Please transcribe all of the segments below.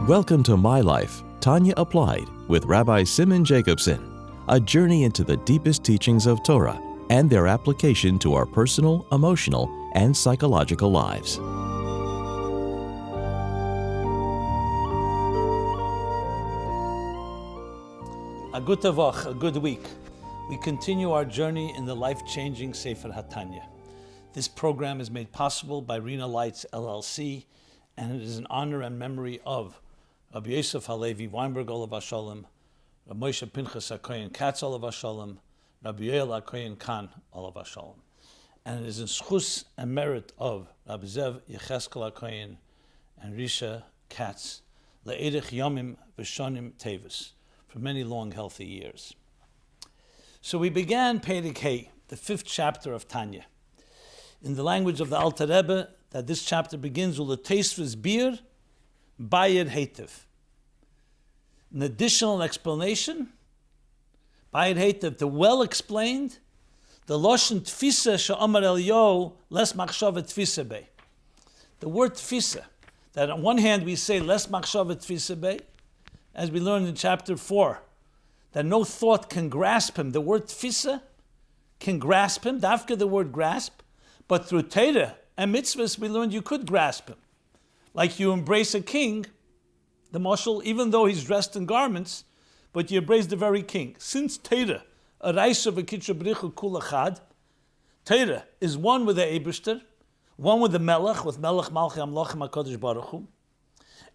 Welcome to MyLife, Tanya Applied, with Rabbi Jacobson, a journey into the deepest teachings of Torah and their application to our personal, emotional, and psychological lives. A good tavach, a good week. We continue our journey in the life-changing Sefer HaTanya. This program is made possible by Rena Lights LLC, and it is in honor and memory of Rabbi Yosef Halevi Weinberg Olav Hashalom, Rabbi Moshe Pinchas HaKoyen Katz Olav Hashalom, Rabbi Yoel HaKoyen Khan Olav Hashalom. And it is in schus and merit of Rabbi Zev Yecheskel HaKoyen and Risha Katz, Le'edich Yomim V'shonim Tevis, for many long, healthy years. So we began Perek Hey, the 5th chapter of Tanya. In the language of the Alter Rebbe, that this chapter begins with a Teisvus Bir, Bayed Heitev. An additional explanation, Bayed Heitev, the well-explained, the Loshen Tfisa She'amar Eliyahu, Les Machshavet Tfisa Bey. The word Tfisa, that on one hand we say Les Machshavet Tfisa Bey, as we learned in chapter 4, that no thought can grasp him. The word Tfisa can grasp him, dafka the word grasp, but through Torah and mitzvahs we learned you could grasp him. Like you embrace a king, the mashal, even though he's dressed in garments, but you embrace the very king. Since Torah, a Raisa v'kitra b'richu kul achad, Torah is one with the Eibishter, one with the Melech, with Melech Malchi Amlochim HaKadosh Baruch Hu,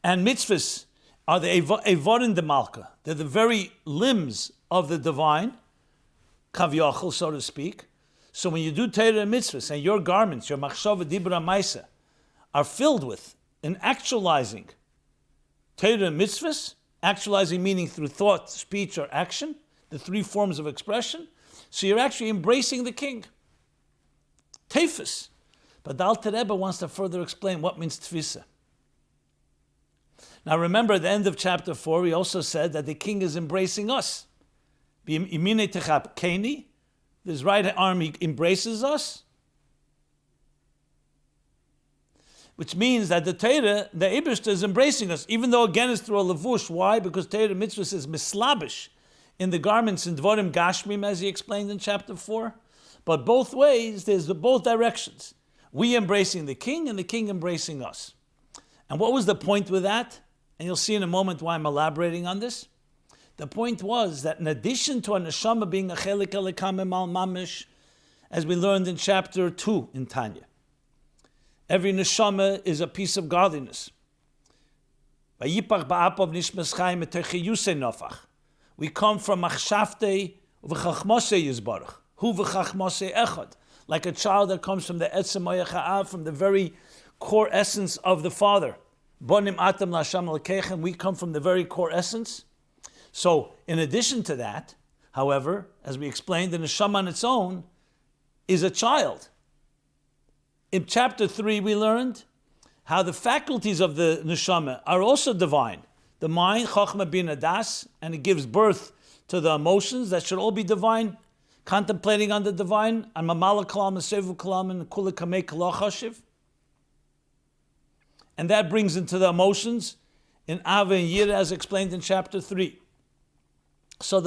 and mitzvahs are the Evorin de Malka. They're the very limbs of the divine, Kavyachol, so to speak. So when you do Torah and mitzvahs, and your garments, your machshava, dibra, maisa, are filled with, in actualizing Torah and mitzvahs, actualizing meaning through thought, speech, or action, the 3 forms of expression, so you're actually embracing the king. Tefis. But the Alter Rebbe wants to further explain what means tfisa. Now remember, at the end of chapter 4, we also said that the king is embracing us. His right arm, he embraces us, which means that the Torah, the Eibishter, is embracing us, even though again it's through a levush. Why? Because Torah mitzvah says mislabish in the garments in Dvorim Gashmim, as he explained in chapter 4. But both ways, there's both directions. We embracing the king and the king embracing us. And what was the point with that? And you'll see in a moment why I'm elaborating on this. The point was that in addition to a neshama being a chelik elikam emal mamish, as we learned in chapter 2 in Tanya, every neshama is a piece of godliness. We come from machshavtei v'chachmosei yizbarach, hu v'chachmosei echad, like a child that comes from the etzem moyach, from the very core essence of the Father. Bonim atam lasham l'keichem, we come from the very core essence. So, in addition to that, however, as we explained, the neshama on its own is a child. In chapter 3, we learned how the faculties of the neshama are also divine. The mind, chokhmah bin adas, and it gives birth to the emotions that should all be divine, contemplating on the divine, and mamala kalam, and sevu kalam, and kula kamei kalachashiv. And that brings into the emotions in Ava and Yira, as explained in chapter 3. So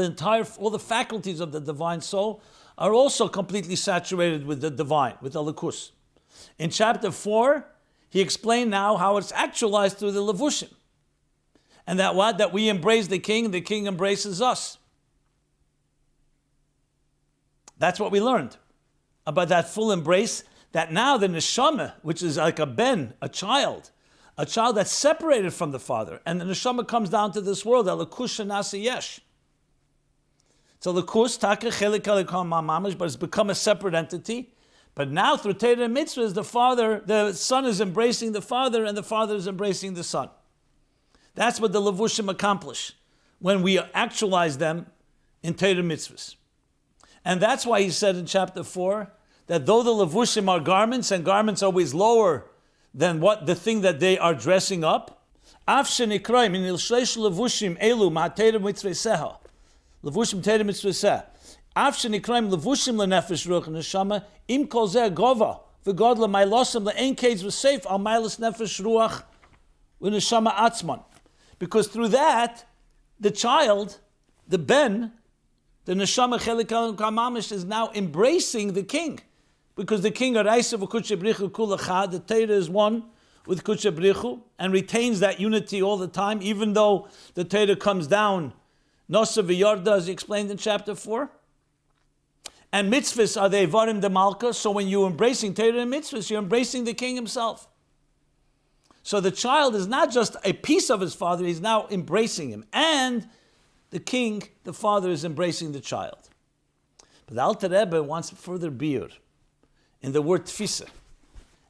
all the faculties of the divine soul are also completely saturated with the divine, with the Likus. In chapter 4, he explained now how it's actualized through the Levushim. And that what? That we embrace the king embraces us. That's what we learned about that full embrace, that now the neshama, which is like a ben, a child that's separated from the Father, and the neshama comes down to this world, a Likus shenasa yesh. So Likus, Taka, Chelik, Elikam, Mamash, but it's become a separate entity. But now through Torah and mitzvahs, the Son is embracing the Father, and the Father is embracing the Son. That's what the Levushim accomplish when we actualize them in Torah and mitzvahs. And that's why he said in chapter 4 that though the Levushim are garments, and garments are always lower than what the thing that they are dressing up, Af shenikroim in ilshleish Levushim elu ma'Torah mitzvah Levushim Torah mitzvah. Af shenikraim levushim lenefesh ruach neshama im kol zeh gova v'godla ma'ilosam le'en keids v'seif al ma'ilus nefesh ruach v'neshama atzman. Because through that, the child, the ben, the neshama chelik mamish, is now embracing the king. Because the king, the Torah is one with Kudsha Brichu and retains that unity all the time, even though the Torah comes down, Nosa v'Yarda, as he explained in chapter 4. And mitzvahs are the Evarim de Malka, so when you're embracing Torah and mitzvahs, you're embracing the king himself. So the child is not just a piece of his father, he's now embracing him. And the king, the father, is embracing the child. But the Alter Rebbe wants further biur in the word tfisa.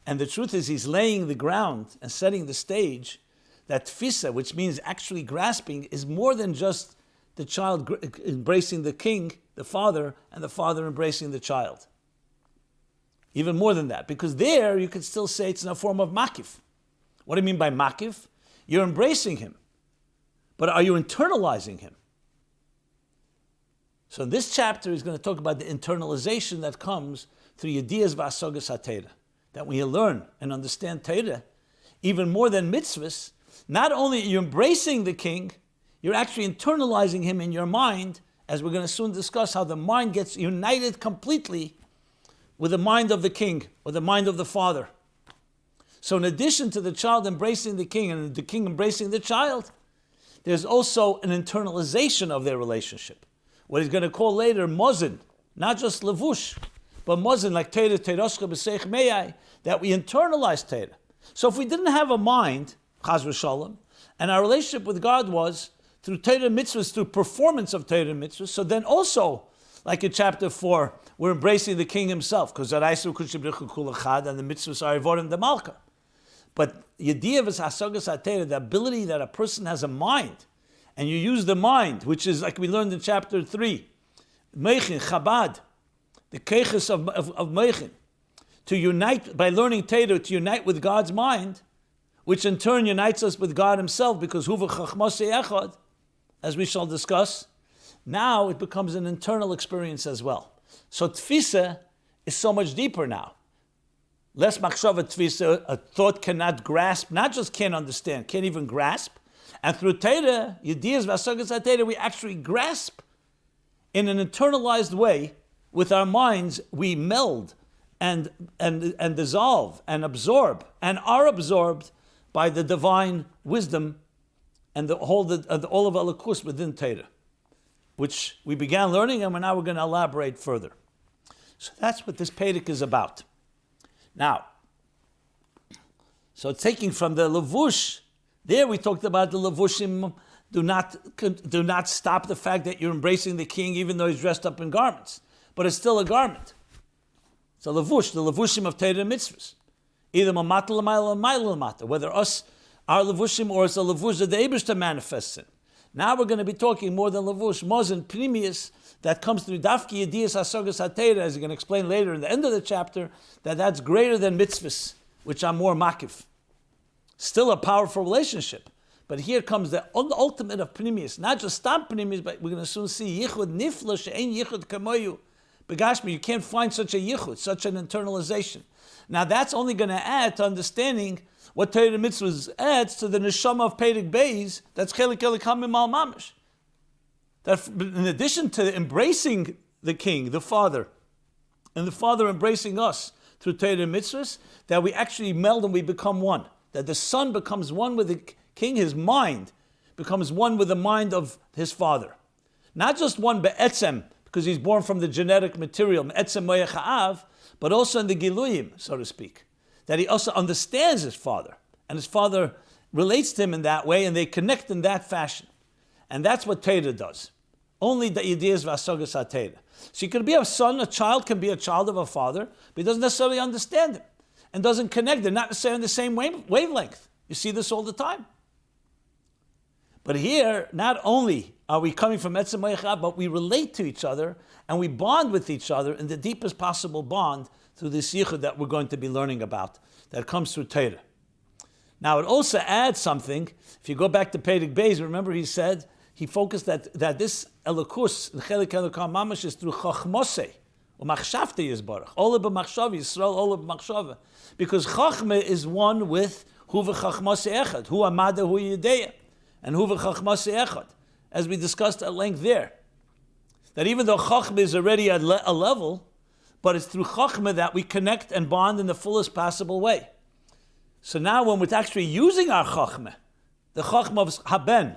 And the truth is, he's laying the ground and setting the stage that tfisa, which means actually grasping, is more than just the child embracing the king, the father, and the father embracing the child. Even more than that, because there you could still say it's in a form of makif. What do you mean by makif? You're embracing him, but are you internalizing him? So in this chapter, he's going to talk about the internalization that comes through Yediyas v'Asogas HaTeira. That when you learn and understand Teira, even more than mitzvahs, not only are you embracing the king, you're actually internalizing him in your mind, as we're going to soon discuss how the mind gets united completely with the mind of the king or the mind of the father. So in addition to the child embracing the king and the king embracing the child, there's also an internalization of their relationship. What he's going to call later mozin, not just levush, but mozin, like Teira, Teiroscha b'seich meyai, that we internalize Teira. So if we didn't have a mind, chaz v'shalom, and our relationship with God was through Teira mitzvahs, through performance of Teira mitzvahs, so then also, like in chapter 4, we're embracing the king himself, because Araisu Kudsha Kul Echad, and the mitzvahs are Evorim de Malka. But Yediyah v'Hasagas HaTeira, the ability that a person has a mind, and you use the mind, which is like we learned in chapter 3, Meichin, Chabad, the keches of Meichin, to unite, by learning Teira, to unite with God's mind, which in turn unites us with God himself, because Huva Chachmosei Echad, as we shall discuss, now it becomes an internal experience as well. So Tfisa is so much deeper now. Less machshava tfisa, a thought cannot grasp, not just can't understand, can't even grasp. And through Teira, Yediyas v'Hasagas HaTeira, we actually grasp in an internalized way. With our minds, we meld and dissolve and absorb and are absorbed by the divine wisdom and all of Elokus within Teira, which we began learning, and now we're going to elaborate further. So that's what this Perek is about. Now, so taking from the levush, there we talked about the levushim do not stop the fact that you're embracing the king even though he's dressed up in garments. But it's still a garment. It's a levush, the levushim of Teira mitzvahs. Either mamata l'mayla or mayla l'mata, whether our levushim or it's a levush that the Eibishter manifests in. Now we're going to be talking more than levush, mozin, primius, that comes through dafki Yediyas Hasagas HaTeira, as you're going to explain later in the end of the chapter, that's greater than mitzvahs, which are more makif. Still a powerful relationship. But here comes the ultimate of primius, not just stam primius, but we're going to soon see yichud nifla she'ein yichud kamoyu. Begashmi, you can't find such a yichud, such an internalization. Now that's only going to add to understanding what Teira mitzvahs adds to the neshama of Perek Beis, that's chelik hamim al mamish. That in addition to embracing the king, the father, and the father embracing us through Teira mitzvahs, that we actually meld and we become one. That the son becomes one with the king, his mind becomes one with the mind of his father. Not just one be'etzem, because he's born from the genetic material, etzem moyech ha'av, but also in the giluyim, so to speak. That he also understands his father, and his father relates to him in that way, and they connect in that fashion. And that's what Teira does. Only the Yediyas v'Hasagas HaTeira. So you could be a son, a child can be a child of a father, but he doesn't necessarily understand him, and doesn't connect. They're not necessarily on the same wavelength. You see this all the time. But here, not only are we coming from Etzem Moyech, but we relate to each other, and we bond with each other in the deepest possible bond through this yichud that we're going to be learning about, that comes through Teira. Now, it also adds something. If you go back to Perek Beis, remember he focused that this elokus, the chelik elokam mamash, is through chachmosei, or machshavte yizbarach, ola b'machshav, Yisrael ola b'machshava, because chachme is one with hu v'chachmosei echad, hu amada hu yedeya. and huva chachma echad, as we discussed at length there. That even though chachma is already at a level, but it's through chachma that we connect and bond in the fullest possible way. So now when we're actually using our chachma, the chachma of haben,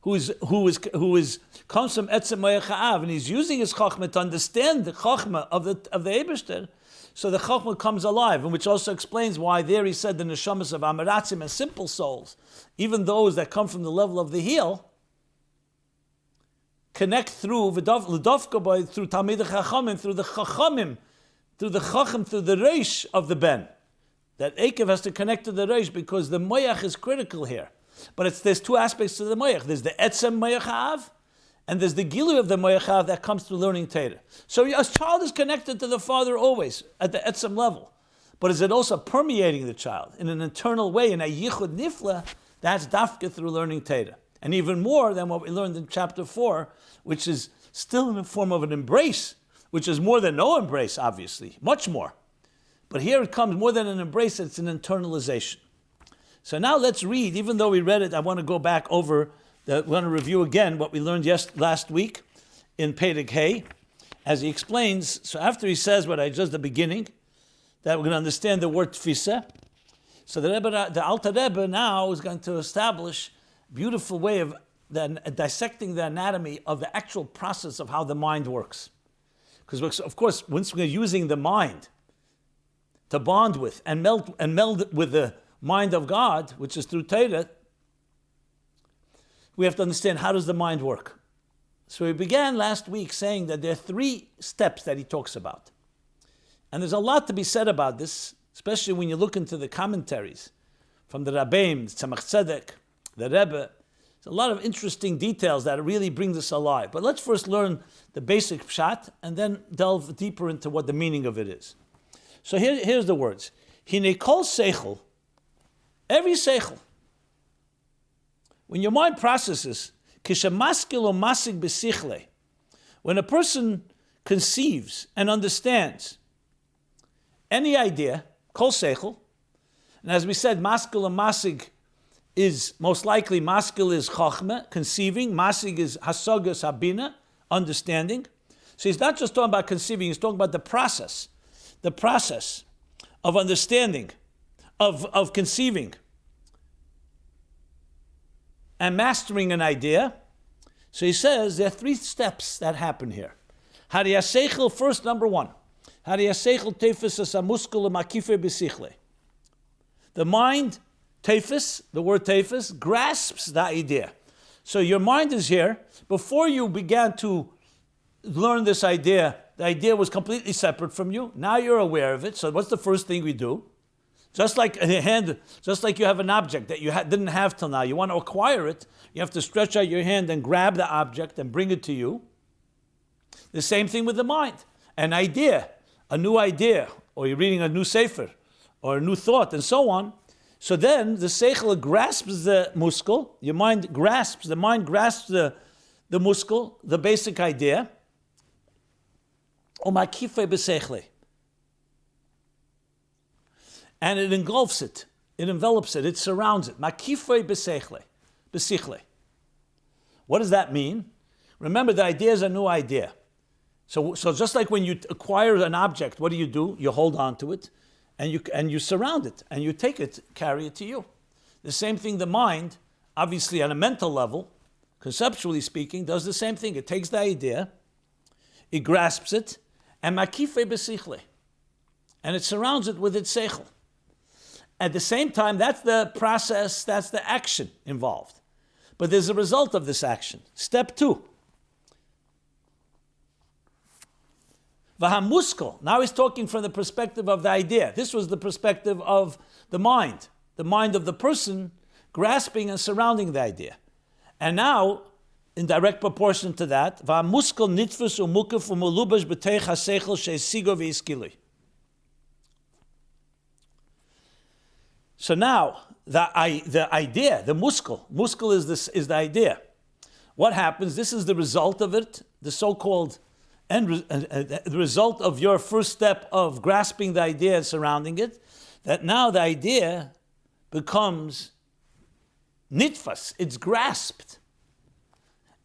who comes from etzem moyach ha'av, and he's using his chachma to understand the chachma of the Eibishter, so the chachma comes alive, and which also explains why there he said the neshamas of amaratzim and simple souls, even those that come from the level of the heel, connect through l'dofka boy, through Talmidei Chachamim, through the Chacham, through the Reish of the Ben. That Ekev has to connect to the Reish because the Moyach is critical here. But there's two aspects to the Moyach. There's the Etzem Moyach Ha'av, and there's the Gilu of the Moyach Ha'av that comes through learning Torah. So a child is connected to the father always at the Etzem level. But is it also permeating the child in an internal way, in a Yichud Nifla? That's Dafka through learning Torah. And even more than what we learned in chapter 4, which is still in the form of an embrace, which is more than no embrace, obviously, much more. But here it comes more than an embrace, it's an internalization. So now let's read, even though we read it, I want to go back over, we want to review again what we learned last week in Perek Hey, as he explains. So after he says what I just the beginning, that we're going to understand the word tfisa. So the Alter Rebbe now is going to establish a beautiful way of dissecting the anatomy of the actual process of how the mind works. Because of course, once we're using the mind to bond with and meld with the mind of God, which is through Torah, we have to understand how does the mind work. So we began last week saying that there are 3 steps that he talks about. And there's a lot to be said about this, especially when you look into the commentaries from the Rabbeim, Tzemach Tzedek, the Rebbe. There's a lot of interesting details that really bring this alive. But let's first learn the basic pshat and then delve deeper into what the meaning of it is. So here's the words. Hine kol seichel, every seichel, when your mind processes, kishamaskil o masig besichle, when a person conceives and understands any idea, kol seichel, and as we said, maskil and masig is most likely, maskil is chachma, conceiving, masig is hasagas habina, understanding. So he's not just talking about conceiving, he's talking about the process of understanding, of conceiving, and mastering an idea. So he says there are 3 steps that happen here. Hariyaseichel, first, number 1. Hariyaseichel tefes as a muskel makife besichle. The mind, tefes, the word tefes, grasps the idea. So your mind is here. Before you began to learn this idea, the idea was completely separate from you. Now you're aware of it. So what's the first thing we do? Just like a hand, just like you have an object that you didn't have till now. You want to acquire it. You have to stretch out your hand and grab the object and bring it to you. The same thing with the mind. An idea, a new idea, or you're reading a new sefer, or a new thought, and so on. So then the seichel grasps the muscle. The mind grasps the muscle, the basic idea. And it engulfs it, it envelops it, it surrounds it. Makifei besichle. What does that mean? Remember, the idea is a new idea. So just like when you acquire an object, what do? You hold on to it, and you surround it, and you take it, carry it to you. The same thing, the mind, obviously on a mental level, conceptually speaking, does the same thing. It takes the idea, it grasps it, and makifei besichle, and it surrounds it with its seichel. At the same time, that's the process, that's the action involved. But there's a result of this action. Step 2. Vahamuskel. Now he's talking from the perspective of the idea. This was the perspective of the mind of the person grasping and surrounding the idea. And now, in direct proportion to that, vahamuskel nitfus umukif umulubash b'teich haseichel sheisigo v'iskili. So now, the idea, the muskel is the idea. What happens? This is the result of it, the so-called the result of your first step of grasping the idea and surrounding it, that now the idea becomes nitfas, it's grasped,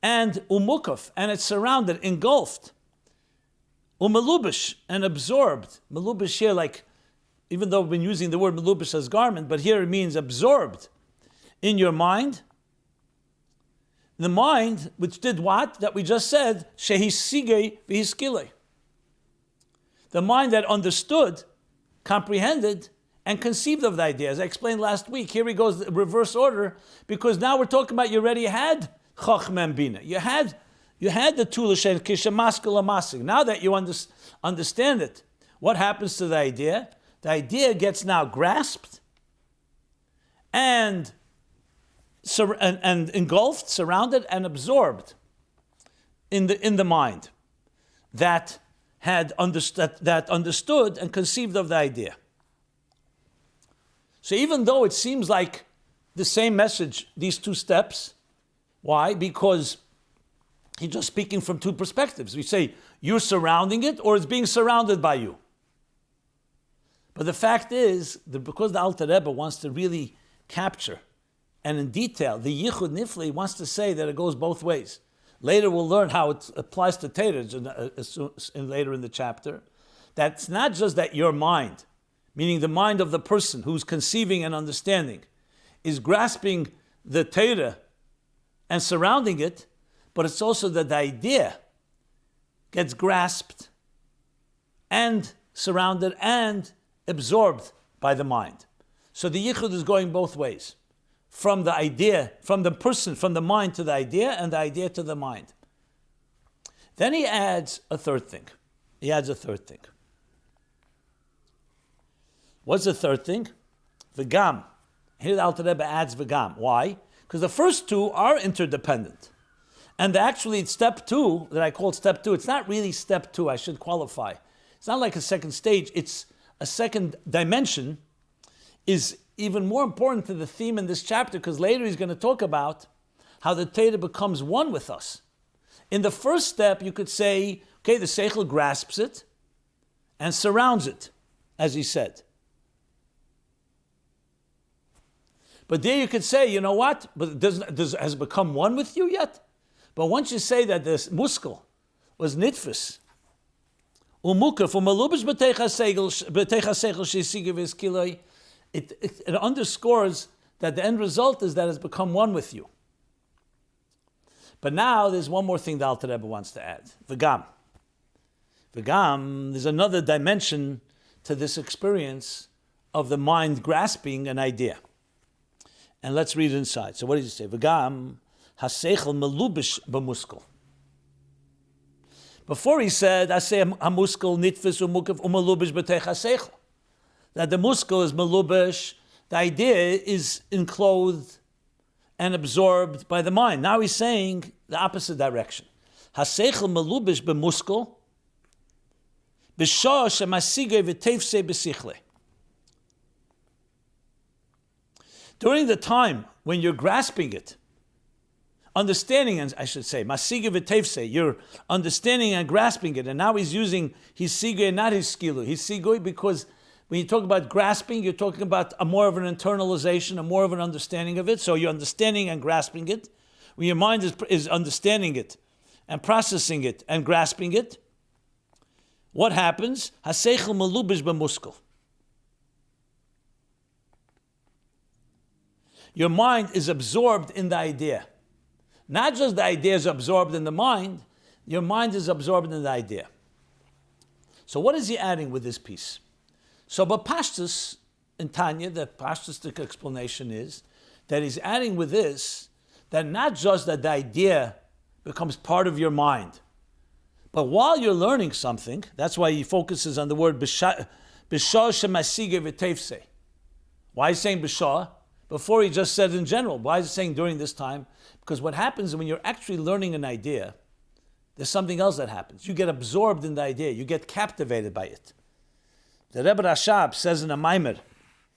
and umukaf, and it's surrounded, engulfed, umelubish, and absorbed. Melubish here, like, even though we've been using the word melubish as garment, but here it means absorbed in your mind. The mind, which did what? That we just said, shehisige v'hiskile. The mind that understood, comprehended, and conceived of the idea. As I explained last week, here he goes, reverse order, because now we're talking about you already had Chachma and Bina. You had the Tulashen Kishamaskal Amasik. Now that you understand it, what happens to the idea? The idea gets now grasped and engulfed, surrounded, and absorbed in the mind that had understood and conceived of the idea. So even though it seems like the same message, these two steps, why? Because he's just speaking from two perspectives. We say you're surrounding it, or it's being surrounded by you. But the fact is that because the Alter Rebbe wants to really capture and in detail, the Yichud Nifli wants to say that it goes both ways. Later we'll learn how it applies to Torah later in the chapter. That's not just that your mind, meaning the mind of the person who's conceiving and understanding, is grasping the Torah and surrounding it, but it's also that the idea gets grasped and surrounded and absorbed by the mind. So the Yichud is going both ways. From the idea, from the person, from the mind to the idea, and the idea to the mind. Then he adds a third thing. What's the third thing? V'gam. Here the Alter Rebbe adds v'gam. Why? Because the first two are interdependent. And actually step two, that I called step two, it's not really step two, I should qualify. It's not like a second stage, it's a second dimension, is even more important to the theme in this chapter, because later he's going to talk about how the Torah becomes one with us. In the first step, you could say, okay, the Seichel grasps it and surrounds it, as he said. But there you could say, you know what? But has it become one with you yet? But once you say that this muskel was nitfus, it underscores that the end result is that it's become one with you. But now there's one more thing the Alter Rebbe wants to add. V'gam, there's another dimension to this experience of the mind grasping an idea. And let's read it inside. So what does he say? V'gam haseichel melubish b'muskel. Before he said, "Aseh hamuskel nitfis umukav umelubish b'teich haseichel," that the muskel is melubish, the idea is enclosed and absorbed by the mind. Now he's saying the opposite direction. Haseichel melubish b'muskel, b'shah shemasigei v'teifsei b'sichle. During the time when you're grasping it, understanding, and I should say, masigei v'teifsei, you're understanding and grasping it. And now he's using his sigei, not his skilu. His sigei, because when you talk about grasping, you're talking about a more of an internalization, a more of an understanding of it. So you're understanding and grasping it. When your mind is understanding it and processing it and grasping it, what happens? Haseichel melubish b'muskel. Your mind is absorbed in the idea. Not just the idea is absorbed in the mind, your mind is absorbed in the idea. So what is he adding with this piece? So but Pashtus in Tanya, the Pashtustic explanation is that he's adding with this that not just that the idea becomes part of your mind, but while you're learning something, that's why he focuses on the word b'shah shemasigei v'teifsei. Why is he saying b'shah? Before he just said in general. Why is he saying during this time? Because what happens when you're actually learning an idea, there's something else that happens. You get absorbed in the idea. You get captivated by it. The Rebbe Rashab says in a Maimer,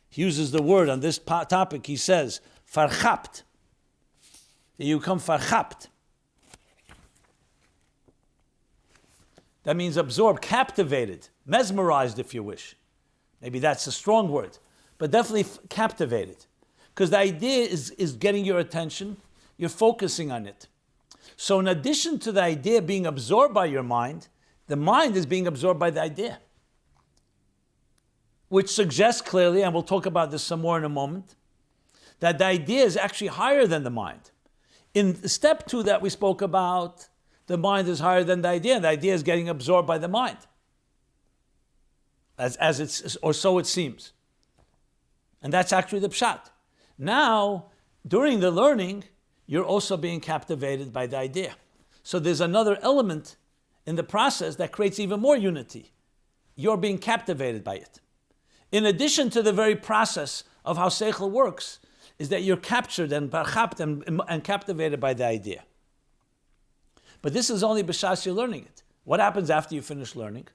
he uses the word on this topic, he says, farchapt. You become farchapt. That means absorbed, captivated, mesmerized if you wish. Maybe that's a strong word, but definitely captivated. because the idea is getting your attention, you're focusing on it. So in addition to the idea being absorbed by your mind, the mind is being absorbed by the idea. Which suggests clearly, and we'll talk about this some more in a moment, that the idea is actually higher than the mind. In step 2 that we spoke about, the mind is higher than the idea. The idea is getting absorbed by the mind. As it's, or so it seems. And that's actually the pshat. Now, during the learning, you're also being captivated by the idea. So there's another element in the process that creates even more unity. You're being captivated by it. In addition to the very process of how seichel works, is that you're captured and captivated by the idea. But this is only b'shas you're learning it. What happens after you finish learning?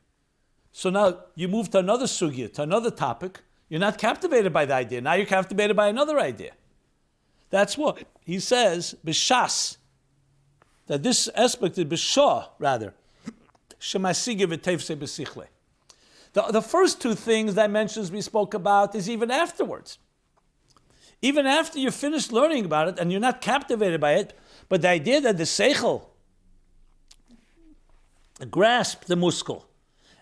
So now you move to another sugya, to another topic. You're not captivated by the idea. Now you're captivated by another idea. That's what he says, b'shas, that this aspect is b'shah, rather. Shemasige v'tevse b'sichle. The first 2 things, dimensions we spoke about, is even afterwards. Even after you're finished learning about it and you're not captivated by it, but the idea that the seichel grasped the muscle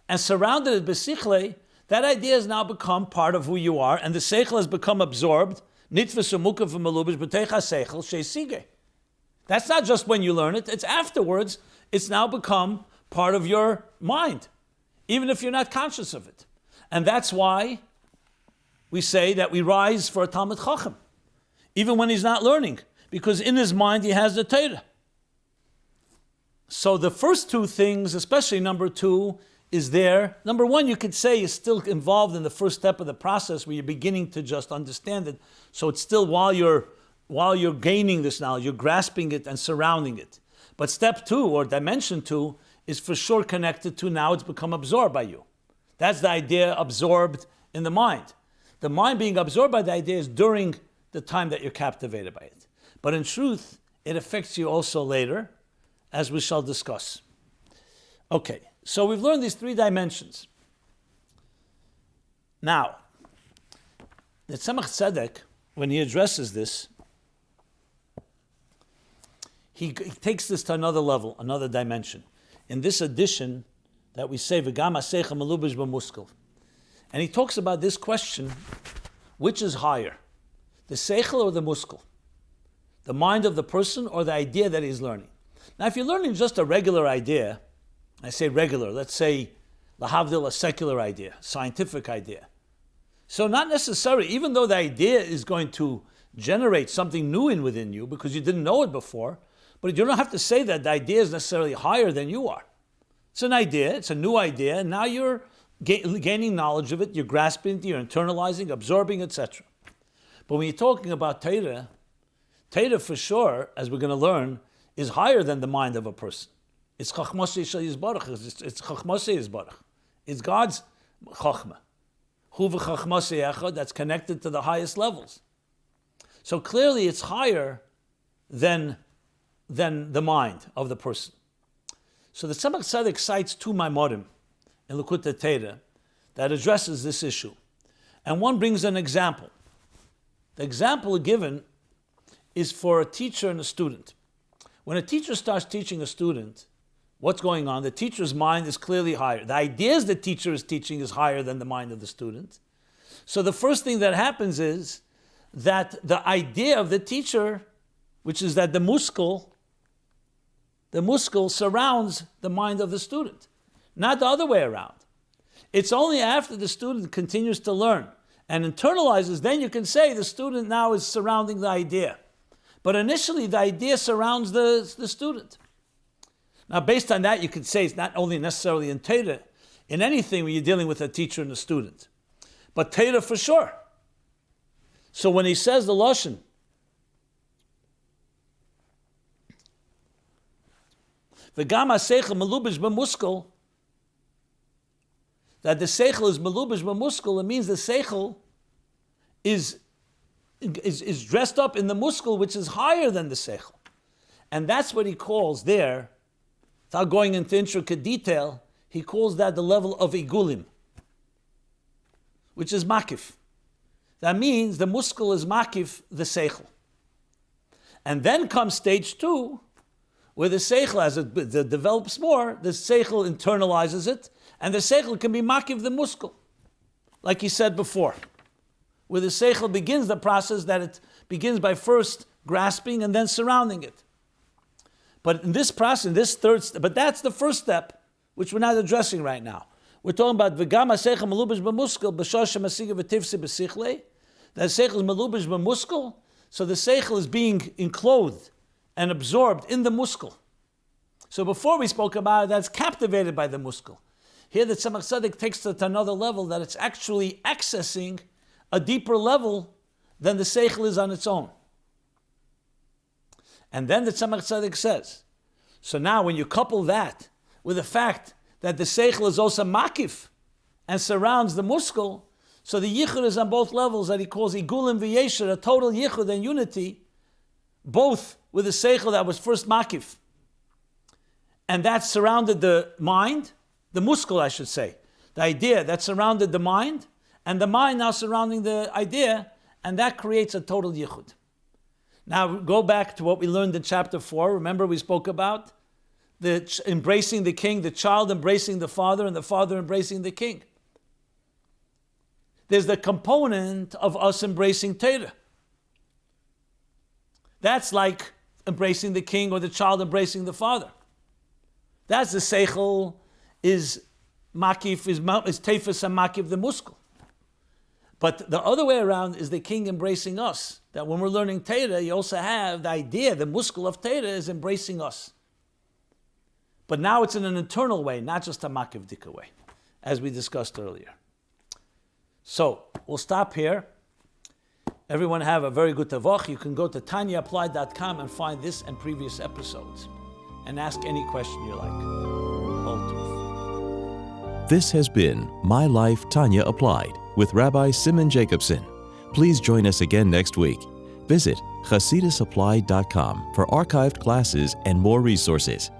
and surrounded it b'sichle, that idea has now become part of who you are, and the seichel has become absorbed. That's not just when you learn it, it's afterwards. It's now become part of your mind, even if you're not conscious of it. And that's why we say that we rise for a Talmid Chacham, even when he's not learning, because in his mind he has the Torah. So the first 2 things, especially number 2, is there. Number 1, you could say, is still involved in the first step of the process where you're beginning to just understand it. So it's still while you're gaining this knowledge, you're grasping it and surrounding it. But step 2, or dimension 2, is for sure connected to now it's become absorbed by you. That's the idea absorbed in the mind. The mind being absorbed by the idea is during the time that you're captivated by it. But in truth, it affects you also later, as we shall discuss. Okay, so we've learned these 3 dimensions. Now, the Tzemach Tzedek, when he addresses this, he takes this to another level, another dimension. In this edition that we say, V'gam ha'seichel melubash b'muskel. And he talks about this question, which is higher, the seichel or the muskel? The mind of the person or the idea that he's learning? Now, if you're learning just a regular idea, I say regular, let's say, lahavdil, a secular idea, scientific idea. So not necessarily, even though the idea is going to generate something new within you because you didn't know it before, but you don't have to say that the idea is necessarily higher than you are. It's an idea, it's a new idea, and now you're gaining knowledge of it, you're grasping it, you're internalizing, absorbing, etc. But when you're talking about Torah, Torah for sure, as we're going to learn, is higher than the mind of a person. It's Chachmosei Shel Yisbarach, it's Chachmosei Yisbarach. It's God's Chachma. Hu v'Chachmosei Echad, that's connected to the highest levels. So clearly it's higher than the mind of the person. So the Tzemach Tzedek cites 2 Maimorim in Likutei Torah that addresses this issue. And one brings an example. The example given is for a teacher and a student. When a teacher starts teaching a student, what's going on? The teacher's mind is clearly higher. The ideas the teacher is teaching is higher than the mind of the student. So the first thing that happens is that the idea of the teacher, which is that the muscle surrounds the mind of the student, not the other way around. It's only after the student continues to learn and internalizes, then you can say the student now is surrounding the idea. But initially, the idea surrounds the student. Now, based on that, you could say it's not only necessarily in Torah, in anything when you're dealing with a teacher and a student, but Torah for sure. So when he says the Lashon, V'gam ha'seichel melubash b'muskel, that the seichel is melubash b'muskel, it means the seichel is dressed up in the muskel, which is higher than the seichel. And that's what he calls there, without going into intricate detail, he calls that the level of igulim, which is makif. That means the muskel is makif the seichel. And then comes stage 2, where the seichel, as it develops more, the seichel internalizes it, and the seichel can be makif the muskel. Like he said before, where the seichel begins the process that it begins by first grasping and then surrounding it. But in this process, in this third step, but that's the first step, which we're not addressing right now. We're talking about v'gam ha'seichel melubish b'muskel b'shosha masiga v'tivsi b'sichlei. That seichel is melubish b'muskel, so the seichel is being enclosed and absorbed in the muskel. So before we spoke about it, that's captivated by the muskel. Here the Tzemach Tzedek takes it to another level, that it's actually accessing a deeper level than the seichel is on its own. And then the Tzemach Tzedek says, so now when you couple that with the fact that the seichel is also makif and surrounds the muskel, so the yichud is on both levels that he calls igulim v'yesher, a total yichud and unity, both with the seichel that was first makif, and that surrounded the mind, the muskel I should say, the idea that surrounded the mind, and the mind now surrounding the idea, and that creates a total yichud. Now go back to what we learned in chapter 4. Remember we spoke about the embracing the king, the child embracing the father, and the father embracing the king. There's the component of us embracing Torah. That's like embracing the king or the child embracing the father. That's the seichel is makif, is tefes and makif the muskel. But the other way around is the king embracing us. That when we're learning Torah, you also have the idea, the muskel of Torah is embracing us. But now it's in an internal way, not just a makif dika way, as we discussed earlier. So, we'll stop here. Everyone have a very good tavach. You can go to TanyaApplied.com and find this and previous episodes. And ask any question you like. Kol tov. This has been My Life, Tanya Applied with Rabbi Simon Jacobson. Please join us again next week. Visit ChasidusApplied.com for archived classes and more resources.